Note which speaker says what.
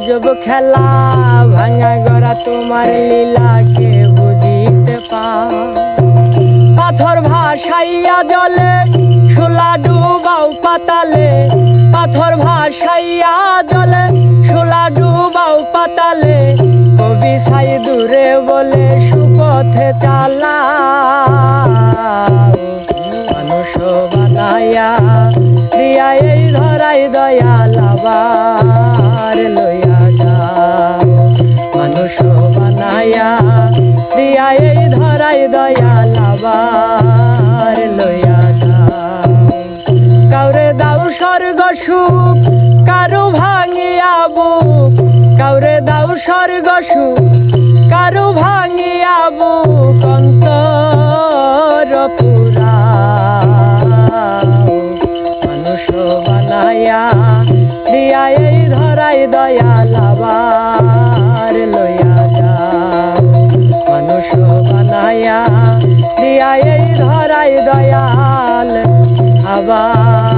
Speaker 1: जब खेला भांगा गड़ा तुम्हार लीला के बुझीते पा पाथर भाषाइया जले शोला डुबाও पाताले पाथर भाषाइया जले शोला डुबाও पाताले कवि साई दूरे बोले सुपथे चाला मानुष बानाया दिया এই ধরাই দয়াল আবার লইয়া যাও মানুষ বানায়া দিয়া এই ধরাই দয়াল আবার লইয়া যাও কাউরে দাও স্বর্গ সুখ কারু ভাঙিয়া বুক কাউরে দাও স্বর্গ সুখ কারু ভাঙিয়া বুক অন্তর পুরা বানায়া দিয়া এই ধরাই দয়াল আবার লইয়া যাও মানুষ বানায়া দিয়া এই ধরাই দয়াল আবার